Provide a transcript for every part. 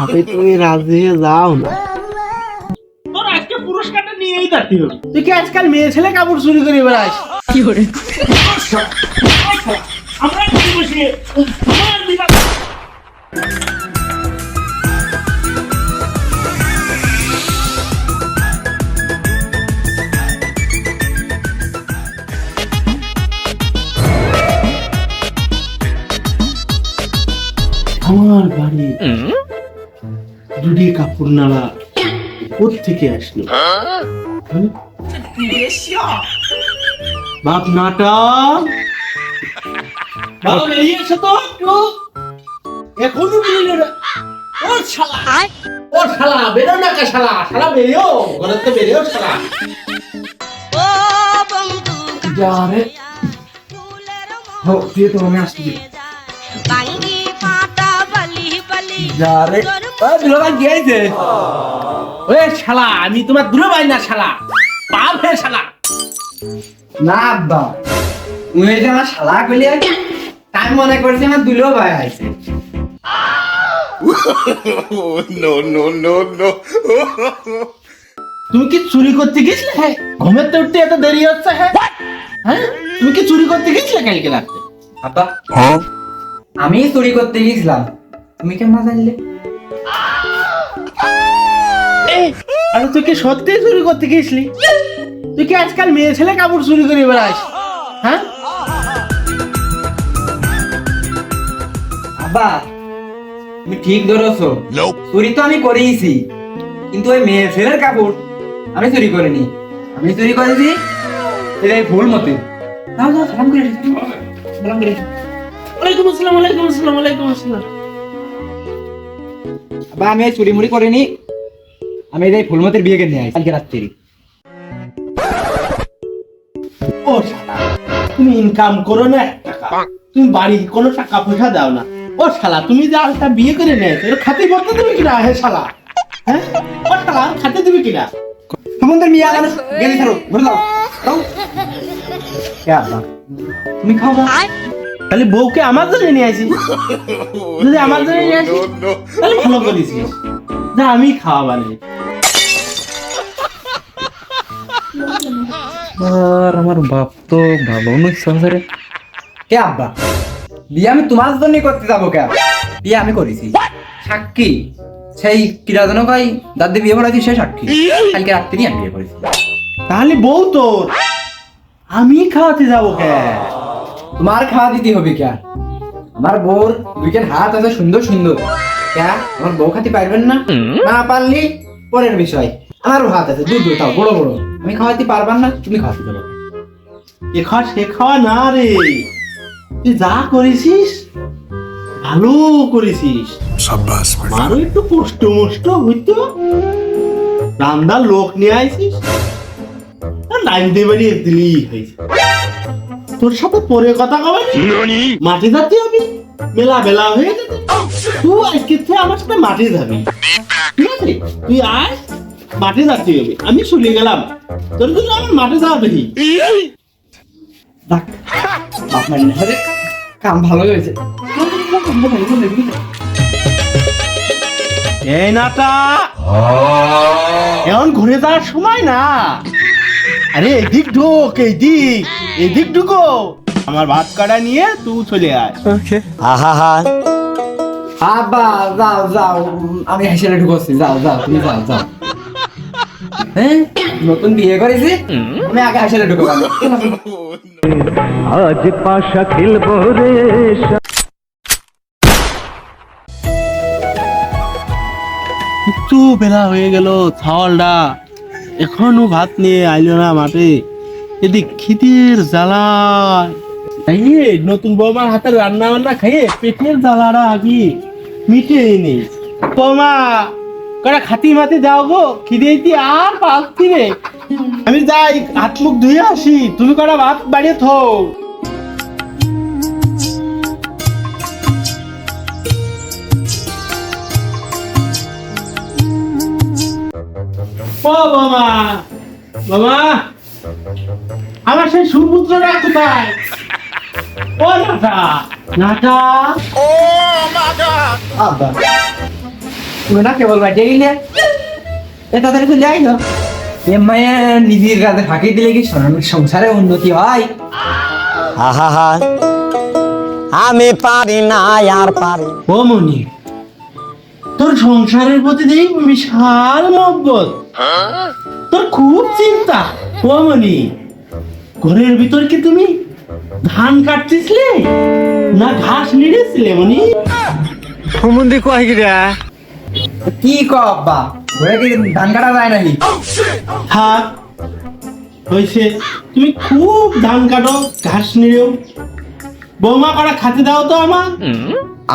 ভাবে তুমি রাজি হয়ে যাও না, তোর আজকে পুরস্কারটা নিয়েই যাচ্ছি। তুই কি আজকাল মেয়ে ছেলে কাপড় চুরি করে বেড়াস? কি করে আমরা কি বসে আমার দিবা আমার বাড়ি দুটি কাপড় নাড়া কোত্থেকে আসলো? বাপ নাটা, বাপ বেরিয়ে এসো তো একটু, এখনো বেরিয়ে না। ও শালা, ও শালা বেরো না, কা শালা, শালা বেরিও, ঘরে তো বেরিও শালা। ও বন্ধু যারে হো দিয়ে তো আমি আসছি বাঙ্গি পাতা বলি বলি যারে ও দুলাভাই গেছে। ওরে শালা, আমি তোমার দুলাভাই না শালা, বাপ হে শালা। না আব্বা, তুই যে আমার শালা কইলি, তাই মনে করছি আমার দুলাভাই আইছে। No, no, no, no. তুমি কি চুরি করতে গেছিলে? হ্যাঁ, ঘুমের তো উঠতে এত দেরি হচ্ছে। হ্যাঁ হ্যাঁ, তুমি কি চুরি করতে গেছিলে কালকে রাতে? আব্বা আমি চুরি করতে গেছিলাম, তুমি কেমন জানলে? আরে তুই কি সত্যি চুরি করতে গেছিলি? তুই কি আজকাল মেয়ে ছেলে কাপড় চুরি করে বেড়াস? হ্যাঁ আব্বা তুমি ঠিক ধরেছো, চুরি তো আমি করেইছি, কিন্তু ওই মেয়ে ছেলের কাপড় আমি চুরি করিনি। আমি চুরি করেছি এটাই ভুল মতে। যাও যাও, সালাম করে এসো, সালাম করে এসো। ওয়ালাইকুম আসসালাম, ওয়ালাইকুম আসসালাম, ওয়ালাইকুম আসসালাম। আব্বা আমি চুরি মুড়ি করিনি, আমি এটাই ভুল মতের বিয়ে করে নিয়ে আসি কালকে রাত্রি। ও শালা, তুমি ইনকাম করো না এক টাকা, তুমি বাড়ি কোনো টাকা পয়সা দাও না। ও শালা, তুমি যে আরেকটা বিয়ে করে নিয়েছো, এর খাতে ভরতে দেবে কিনা? হে শালা, হ্যাঁ ও শালা, খাতে দেবে কিনা? তোমাদের মেয়ে আমার গেলে ছাড়ো, ঘুরে যাও যাও। কে আব্বা তুমি খাও না? তাহলে বউকে আমার জন্য নিয়ে আসি, যদি আমার জন্য নিয়ে আসি তাহলে ভালো করেছিস, যা আমি খাওয়া বানাই। আর আমার বাপ তো ভালো নয় সংসারে। কে আব্বা, বিয়ে আমি তোমার জন্য করতে যাবো? কে বিয়ে আমি করেছি, সাক্ষী সেই কিরাজনও ভাই দাদি বিয়ে করেছি, সে সাক্ষী কালকে রাত্রি আমি বিয়ে করেছি। তাহলে বউ তোর, আমি খাওয়াতে যাবো কে? তোমার খাওয়া দিতে হবে কে? আমার বউর দুইটা হাত আছে সুন্দর সুন্দর, কে আমার বউ খাতে পারবেন না? না পারলি পরের বিষয়, আমারও হাত আছে দুধ তাও বড় বড়, আমি খাওয়াতে পারবেন না, তুমি খাওয়াতে যাবো। এ খাওয়া সে খাওয়া না রে, তুই যা করেছিস ভালো করেছিস। আমারও একটু কষ্ট মষ্ট হইতো, রান্নার লোক নিয়ে আইছিস, লাইন দিয়ে বাড়ি দিলি হয়েছে। তোর সাথে পরে কথা কবে মাঠে যাচ্ছি আমি, মেলা বেলা হয়ে যেতে, তুই আজকে থেকে আমার সাথে মাঠে যাবি, ঠিক আছে? তুই আয়, মাঠে যাচ্ছি হবে, আমি চলে গেলাম, তোর জন্য আমার মাঠে যাওয়া দেখি। দেখ আপনার সাথে কাম ভালো হয়েছে। এই নাটা, এখন ঘুরে যাওয়ার সময় না, আরে এদিক ঢোক, এদিক ঢুকো, আমার ভাত কাটা নিয়ে তুই চলে আয়। আব্বা যাও যাও, আমি হাসিলে ঢুকছি, যাও যাও তুমি যাও যাও। হ্যাঁ নতুন বিয়ে করেছি, আমি আগে হাসিলে ঢুকবো। আজ পাশা খেলবো রে। একটু বেলা হয়ে গেল, ছাওয়ালটা এখনো ভাত নিয়ে আইলো না মাঠে, এদিক খিদের জ্বালা, নতুন বৌমার হাতে রান্না বান্না খাইয়ে পেটের জ্বালাটা আগে মিটে নেই। বৌমা কটা খাতি মাতি দাও গো, খিদে আর পাচ্ছি রে, আমি যাই হাত মুখ ধুয়ে আসি, তুমি কটা ভাত বাড়িয়ে থো। ও বাবা, বাবা আমার সেই সুপুত্রটা কোথায়? ও নাটা, নাটা, Oh my God! আব্বা তুমি না কেবল বাড়িতে গেলে এ তাড়াতাড়ি চলে আইলো এ মায়া নিজের কাছে ফাঁকি দিলে কি সংসারে উন্নতি হয়? আহা আমি পারি না আর পারি। ও মনি, তোর সংসারের প্রতি দেখি বিশাল মহব্বত, তোর খুব চিন্তা। ও মনি, ঘরের ভিতর কি তুমি ধান কাটতেছিলে না ঘাস নিড়েছিলে মনি? হুমুন্দি কয় গিরা কি কো আব্বা, ঘরে কি ধান কাটা যায় নাকি? থাক হয়েছে, তুমি খুব ধান কাটো ঘাস নিড়েও। বৌমা করা খাতে দাও তো আমার।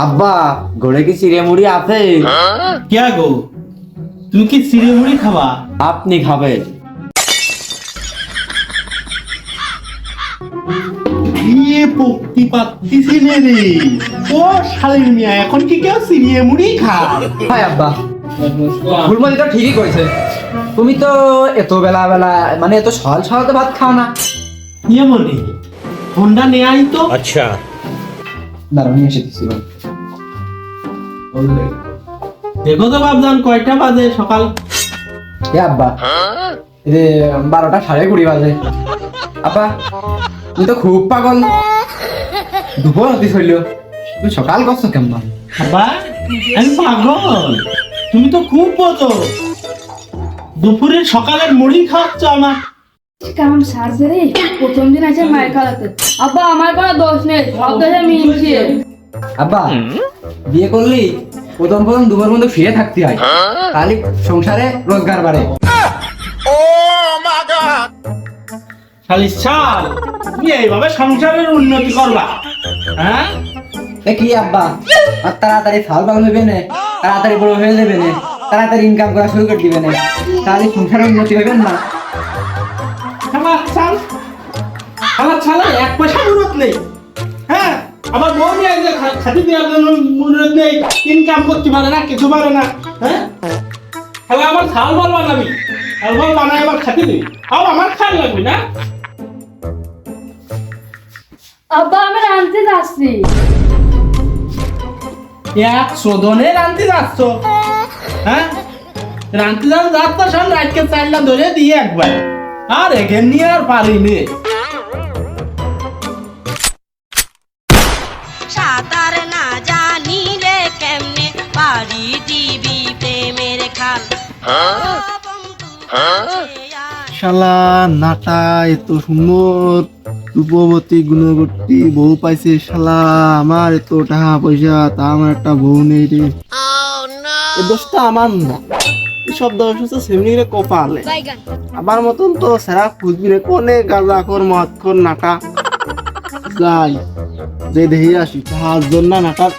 আব্বা ঘরে কি চিড়ে মুড়ি আছে? কিয়া গো, তুমি কি চিড়ে মুড়ি খাবা? আপনি খাবে? বিয়ে পক্তি পাত্তিছি নে রে। ও শালীর মিয়া, এখন কি কেউ চিড়ে মুড়ি খায়? হয় আব্বা, ফুলমতি তো ঠিকই কইছে। তুমি তো এত বেলা বেলা মানে এত সকাল সকাল তো ভাত খাও না। ইয়ে মনি, ফোনটা নিয়ে আই তো। अच्छा দাঁড়াও নিয়ে এসে দিচ্ছি। দেখো তো বাবজান কয়টা বাজে সকাল? এ আব্বা, এই যে 12টা 20:30 বাজে। আব্বা তুমি তো খুব পাগল, দুপুর হতে হইল, তুমি সকাল করছো কেমন? বাবা আমি পাগল, তুমি তো খুব বোঝো। দুপুরের সকালের মুড়ি খাওয়াচ্ছ আমার। কেমন সারছে রে, প্রথম দিন আছে মায়ের খালাতে। আব্বা আমার কোনো দোষ নেই, সব দোষে মিলছে। আব্বা বিয়ে করলি প্রথম প্রথম দুপুর মধ্যে ফিরে থাকতে হয়, তাহলে সংসারে রোজগার বাড়ে। শালির শাল, তুমি এইভাবে সংসারের উন্নতি করবা? হ্যাঁ এ কি আব্বা, আর তাড়াতাড়ি ফাল পাল হইবে না, তাড়াতাড়ি বড় হয়ে যাবে না, তাড়াতাড়ি ইনকাম করা শুরু করে দিবে না, তাহলে সংসারের উন্নতি হইবে না। আমার ছাল, আমার ছালে এক পয়সা মুরত নেই। হ্যাঁ, আমার বউ নিয়ে যে খাতি দেওয়ার জন্য মুরত নেই, ইনকাম করতে পারে না, কিছু পারে না। হ্যাঁ, তাহলে আমার ছাল বল বানাবি, ছাল বল বানাই আবার খাতি দিবি, আও আমার খাল লাগবে না? আব্বা আমি রাঁধতে যাচ্ছি। এক শোধনে রাঁধতে যাচ্ছ? হ্যাঁ, রাঁধতে যাচ্ছ সব রাতকে চাইলা ধরে দিয়ে একবার, আর এখান নিয়ে আর পারিনি। সাঁতার না জানিলে কেমনে পারি দিবি প্রেমের খাল। শালা নাটা এত সুন্দর রূপবতী গুণবতী বউ পাইছে, শালা আমার এত টাকা পয়সা তা আমার একটা বউ নেই রে। এই দোষটা আমার না, এসব দোষ হচ্ছে সেমনি কপালে। আমার মতন তো সেরা খুঁজবি রে, কোনে গাঁজা খোর মদ খোর নাটা। যাই যে দেখে আসি তাহার জন্য নাটার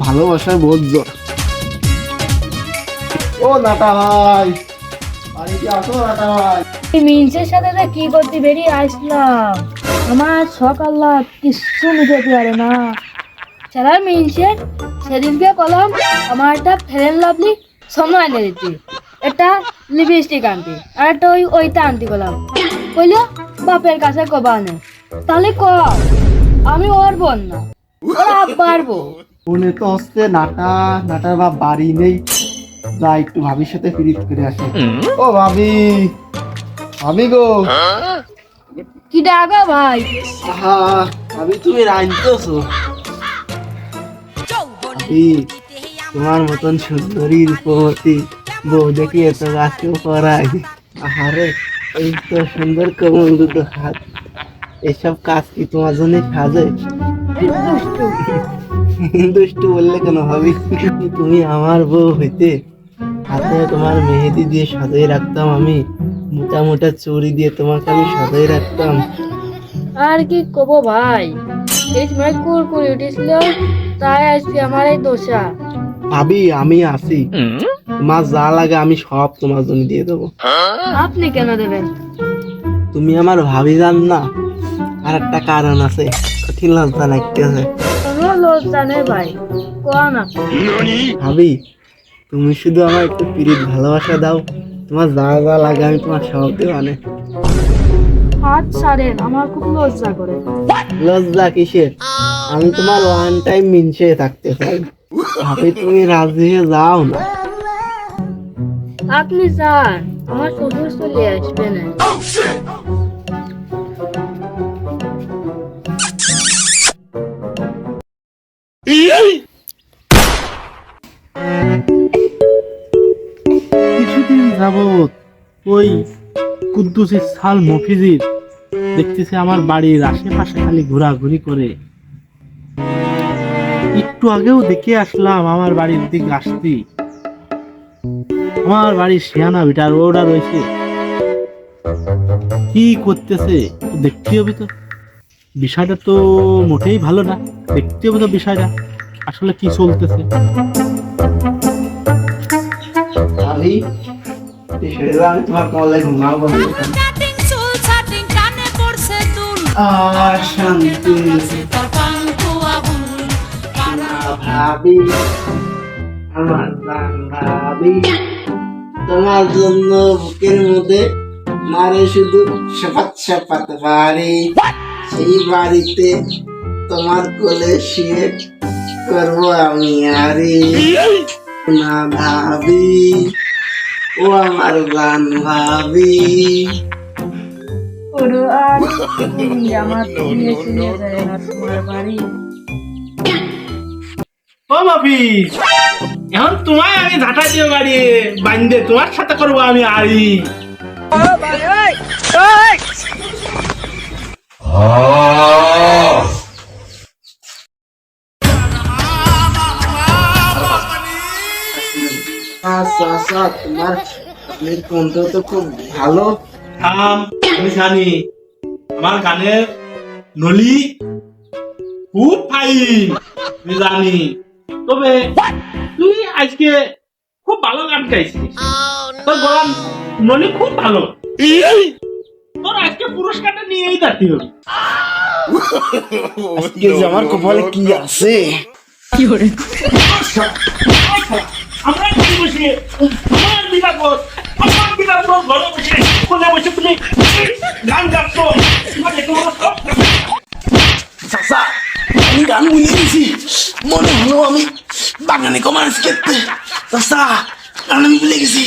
ভালোবাসার বোধ জোর। ও নাটা ভাই, বাড়িতে আসো নাটা ভাই। মিনসের সাথে যে কি করতে বেরিয়ে আসলাম, আমার সকাল্লা কিচ্ছু নিতে পারে না। সারা মিনসের সেদিনকে কলম আমার একটা ফেয়ার লাভলি সময় এনে দিতে, একটা লিপস্টিক আনতে, আর একটা ওইটা আনতে গেলাম। কইলো বাপের কাছে কবা নে, তাহলে ক আমি ওর বোন না, ওর আব্বার বউ। মনে তো হচ্ছে নাটা, নাটার বাপ বাড়ি নেই, যা একটু ভাবির সাথে ফিরিত করে আসি। ও ভাবি, ভাবি গো। কি ডাকা ভাই? আহা ভাবি তুমি রাঁধতেছো? ভাবি তোমার মতন সুন্দরী রূপবতী বউ দেখি এত গাছেও করাই। আহারে এই তো সুন্দর কোমল দুটো হাত, এসব কাজ কি তোমার জন্য সাজে? দুষ্টু বললে কেন ভাবি? তুমি আমার বউ হইতে হাতে তোমার মেহেদি দিয়ে সাজিয়ে রাখতাম, আমি মোটা মোটা চুড়ি দিয়ে তোমাকে আমি সাজিয়ে রাখতাম। আর কি কব ভাই, এই সময় কুরকুরি উঠেছিল, তাই আজকে আমার এই দোষা। ভাবি আমি আছি, তোমার যা লাগে আমি সব তোমার জন্য দিয়ে দেবো। আপনি কেন দেবেন? তুমি আমার ভাবি জান না, আর একটা কারণ আছে, কঠিন লজ্জা লাগতেছে। কোনো লজ্জা নেই ভাই, কোয়া না। ভাবি তুমি শুধু আমার একটু পিরিত ভালোবাসা দাও, তোমার যা যা লাগে আমি তোমার সব দেবো। মানে হাত ছাড়েন, আমার খুব লজ্জা করে। লজ্জা কিসের? আমি তোমার ওয়ান টাইম মিনসে থাকতে চাই। ভাবি তুমি রাজি হয়ে যাও না। আপনি যান, আমার শ্বশুর চলে আসবে না। কিছুদিন যাবৎ ওই কুদ্দুসের সাল মফিজির দেখতেছি আমার বাড়ির আশেপাশে খালি ঘোরাঘুরি করে। একটু আগেও দেখে আসলাম আমার বাড়ির দিকে আসতি, আমার বাড়ির শিয়ানা বিটার ওরা রয়েছে, কি করতেছে দেখতে হবে তো। বিষয়টা তো মোটেই ভালো না, দেখতে হবে তো বিষয়টা আসলে কি চলতেছে। আমি আমি তোমার কলে ঘুমাবো। কাটিং চুল ছাটিং কানে পড়ছে দুল আর শান্তি তোর পান্তুয়া ভুল ভাবি, আমার প্রাণ ভাবি, তোমার জন্য বুকের মধ্যে মারে শুধু সাপাত সাপাত বাড়ি, সেই বাড়িতে তোমার কোলে শুয়ে করবো আমি আরে না ভাবি, ও আমার প্রাণ ভাবি। ওরো আর আমার নিয়ে চলে যায় না তোমার বাড়ি। ও মাফিজ, এখন তোমায় আমি ঝাঁটা দিয়ে বাড়ি বান্ধে তোমার সাথে করবো আমি আড়ি। আচ্ছা আচ্ছা, তোমার গানের কণ্ঠ তো খুব ভালো। থাম, আমি জানি আমার গানের নলি খুব ফাইন, আমি জানি। তবে তুই আজকে খুব ভালো গান গাইছিস, তোর গলার নলি খুব ভালো, তোর আজকে পুরস্কারটা নিয়েই যাচ্ছি হবে। আমার কপালে কি আছে? আমরা কি বসে আমার বিলাপদ, আমার বিলাপদ ঘরে বসে কোনে বসে তুমি গান গাচ্ছ, তোমাকে তোমার সব চাচা, আমি গান বুঝে দিছি, মনে হলো আমি বাগানে কমার্স খেতে। চাচা, গান আমি ভুলে গেছি।